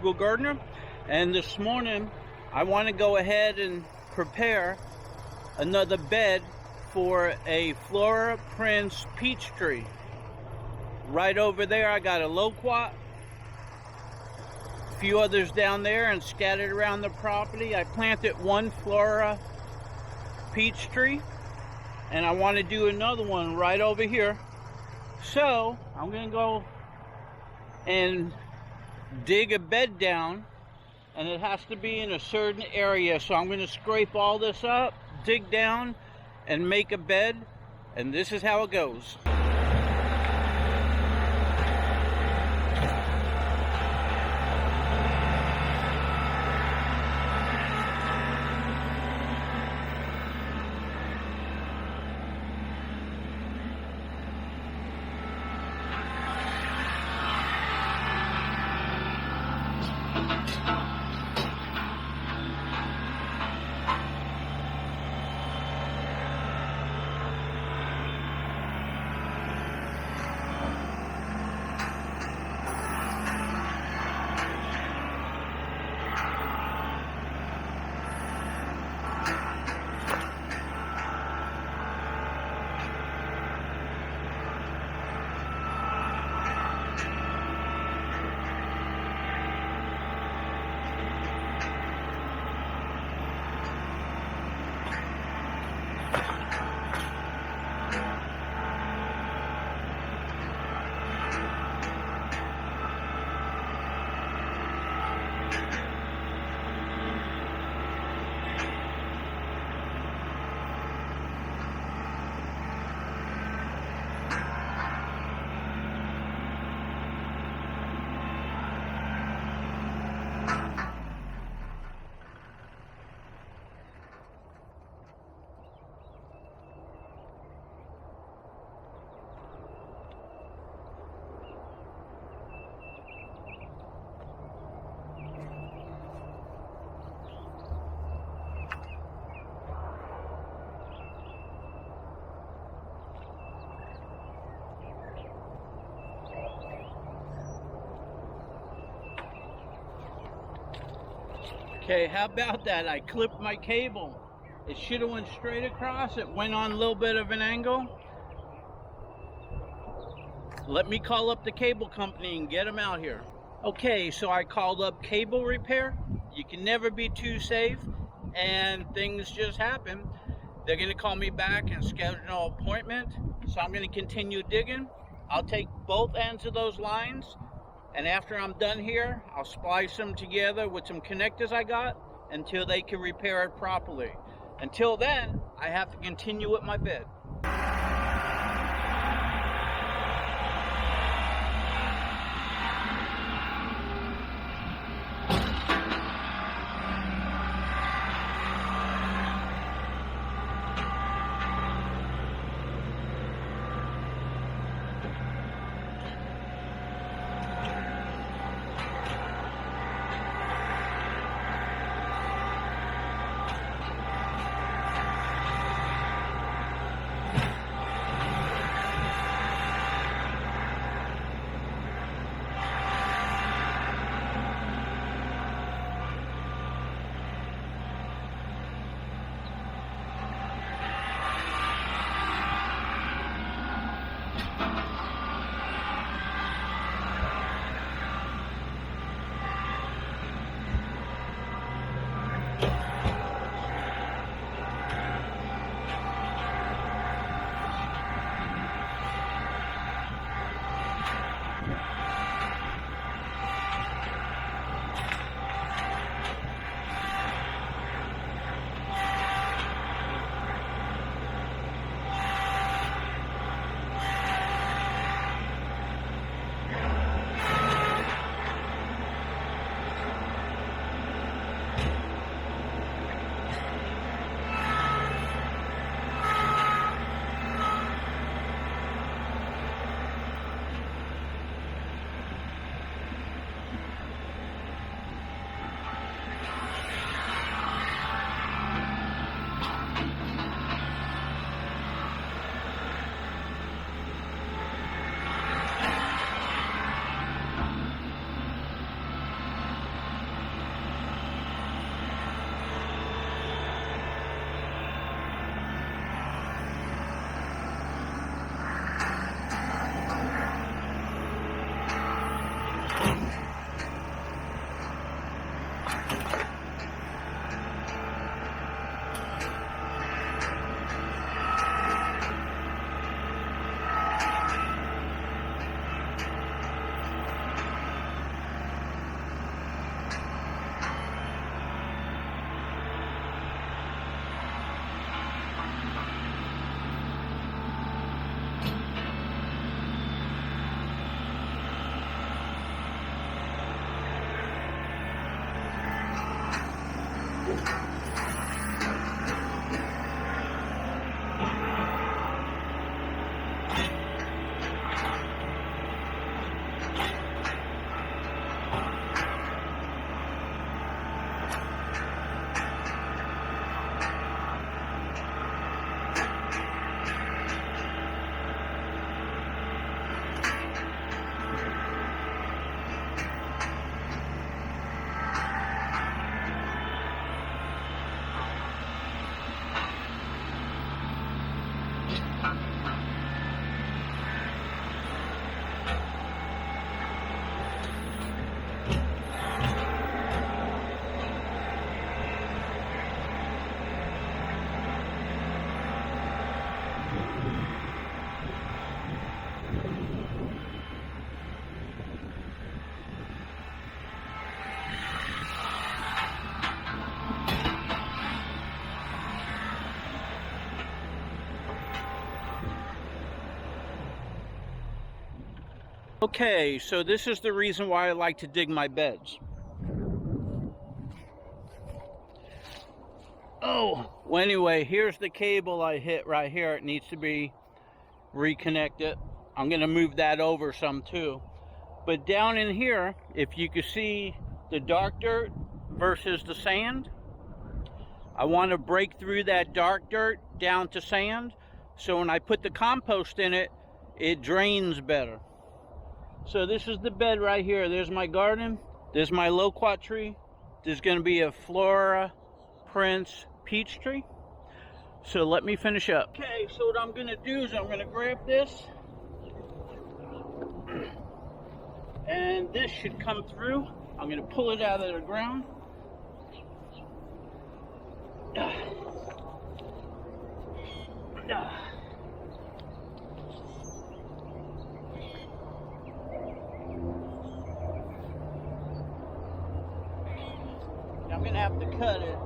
Frugal Gardener, and this morning I want to go ahead and prepare another bed for a FlordaPrince peach tree. Right over there I got a loquat, a few others down there, and scattered around the property I planted one Flora peach tree, and I want to do another one right over here. So I'm going to go and dig a bed down, and it has to be in a certain area. So I'm going to scrape all this up, dig down, and make a bed, and this is how it goes. Okay, how about that? I clipped my cable. It should have went straight across. It went on a little bit of an angle. Let me call up the cable company and get them out here. Okay, so I called up cable repair. You can never be too safe, and things just happen. They're gonna call me back and schedule an appointment. So I'm gonna continue digging. I'll take both ends of those lines, and after I'm done here, I'll splice them together with some connectors I got until they can repair it properly. Until then, I have to continue with my bed. Okay, so this is the reason why I like to dig my beds. Oh, well anyway, here's the cable I hit right here. It needs to be reconnected. I'm gonna move that over some too. But down in here, if you can see the dark dirt versus the sand, I want to break through that dark dirt down to sand, so when I put the compost in it, it drains better. So this is the bed right here. There's my garden. There's my loquat tree. There's going to be a FlordaPrince peach tree. So let me finish up. Okay, so what I'm going to do is I'm going to grab this. And this should come through. I'm going to pull it out of the ground. I'm going to have to cut it.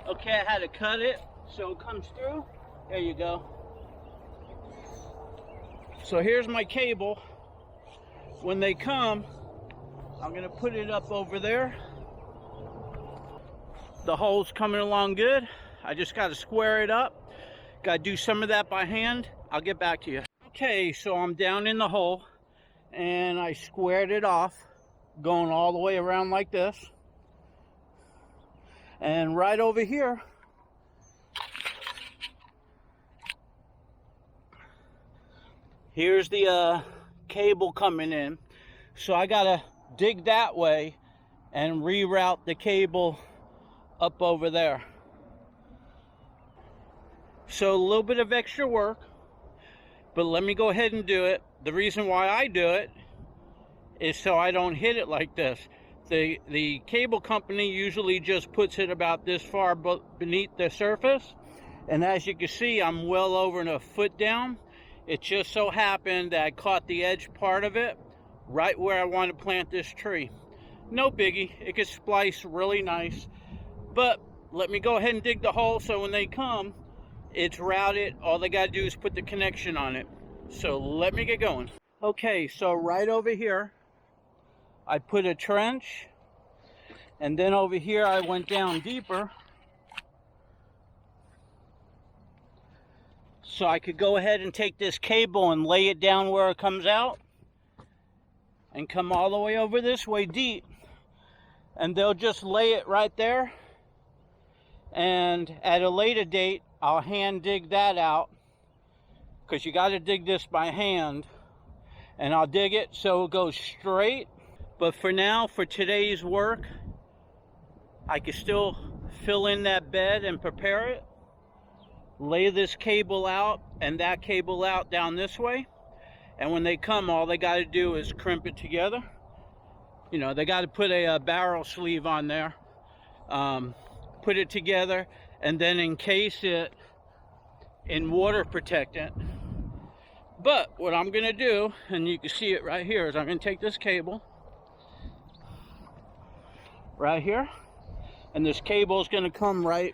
Okay, I had to cut it so it comes through. There you go. So here's my cable. When they come, I'm going to put it up over there. The hole's coming along good. I just got to square it up. Got to do some of that by hand. I'll get back to you. Okay, so I'm down in the hole and I squared it off, going all the way around like this. And right over here, here's the cable coming in. So I gotta dig that way and reroute the cable up over there. So a little bit of extra work, but let me go ahead and do it. The reason why I do it is so I don't hit it like this. The cable company usually just puts it about this far beneath the surface, and as you can see, I'm well over a foot down. It just so happened that I caught the edge part of it right where I want to plant this tree. No biggie, it could splice really nice, but let me go ahead and dig the hole so when they come, it's routed. All they gotta do is put the connection on it. So let me get going. Okay, so right over here, I put a trench, and then over here I went down deeper so I could go ahead and take this cable and lay it down where it comes out and come all the way over this way deep, and they'll just lay it right there, and at a later date I'll hand dig that out, because you got to dig this by hand, and I'll dig it so it goes straight. But for now, for today's work, I can still fill in that bed and prepare it, lay this cable out and that cable out down this way, and when they come, all they got to do is crimp it together. You know, they got to put a barrel sleeve on there, put it together, and then encase it in water protectant. But what I'm going to do, and you can see it right here, is I'm going to take this cable right here, and this cable is going to come right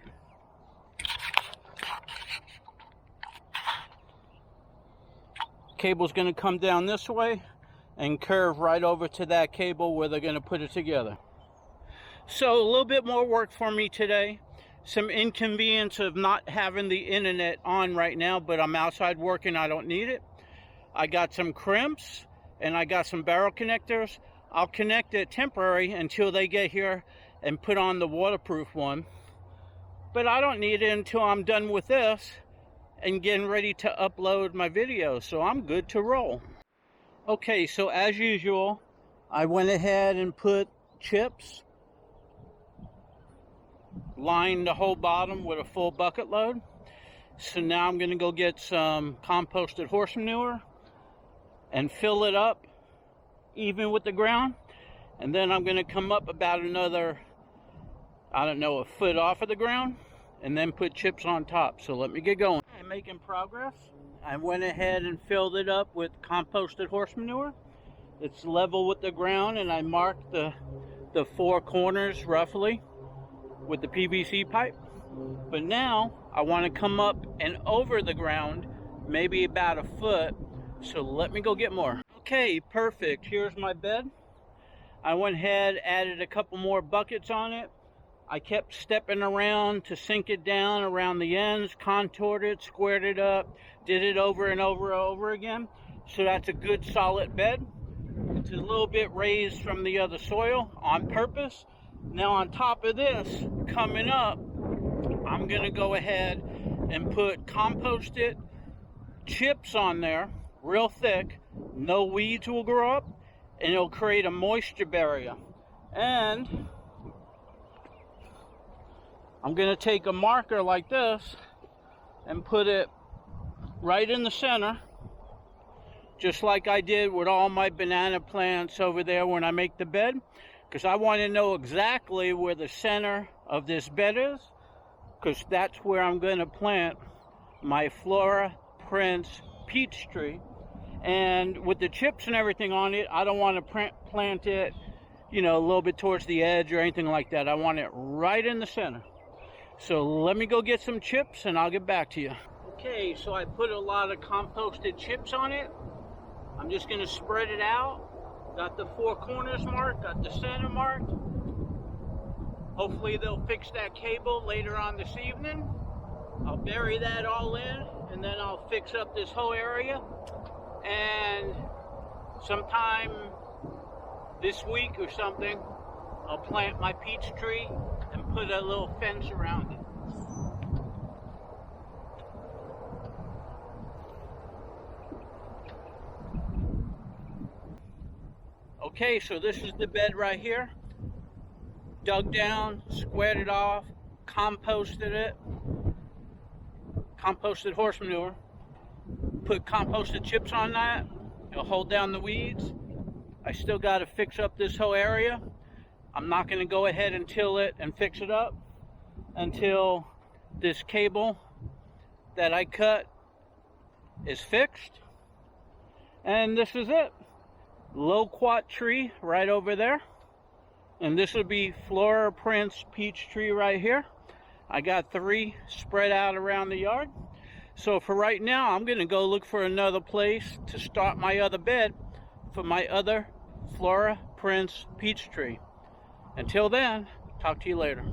cable's going to come down this way and curve right over to that cable where they're going to put it together. So a little bit more work for me today. Some inconvenience of not having the internet on right now, but I'm outside working, I don't need it. I got some crimps and I got some barrel connectors. I'll connect it temporary until they get here and put on the waterproof one. But I don't need it until I'm done with this and getting ready to upload my video, so I'm good to roll. Okay, so as usual, I went ahead and put chips, lined the whole bottom with a full bucket load. So now I'm gonna go get some composted horse manure and fill it up even with the ground, and then I'm gonna come up about another, I don't know, a foot off of the ground, and then put chips on top. So let me get going. I'm making progress. I went ahead and filled it up with composted horse manure. It's level with the ground, and I marked the four corners roughly with the PVC pipe. But now I want to come up and over the ground, maybe about a foot. So let me go get more. Okay, perfect. Here's my bed. I went ahead, added a couple more buckets on it. I kept stepping around to sink it down around the ends, contoured it, squared it up, did it over and over and over again. So that's a good solid bed. It's a little bit raised from the other soil on purpose. Now on top of this, coming up, I'm gonna go ahead and put composted chips on there, real thick. No weeds will grow up, and it'll create a moisture barrier. And I'm gonna take a marker like this and put it right in the center, just like I did with all my banana plants over there when I make the bed, because I want to know exactly where the center of this bed is, because that's where I'm going to plant my FlordaPrince peach tree. And with the chips and everything on it, I don't want to plant it, you know, a little bit towards the edge or anything like that. I want it right in the center. So let me go get some chips and I'll get back to you. Okay, so I put a lot of composted chips on it. I'm just going to spread it out. Got the 4 corners marked, got the center marked. Hopefully they'll fix that cable later on this evening. I'll bury that all in, and then I'll fix up this whole area. And sometime this week or something, I'll plant my peach tree and put a little fence around it. Okay, so this is the bed right here. Dug down, squared it off, composted it, composted horse manure, put composted chips on that. It'll hold down the weeds. I still got to fix up this whole area. I'm not going to go ahead and till it and fix it up until this cable that I cut is fixed. And this is it. Loquat tree right over there. And this will be FlordaPrince peach tree right here. I got 3 spread out around the yard. So for right now, I'm going to go look for another place to start my other bed for my other FlordaPrince peach tree. Until then, talk to you later.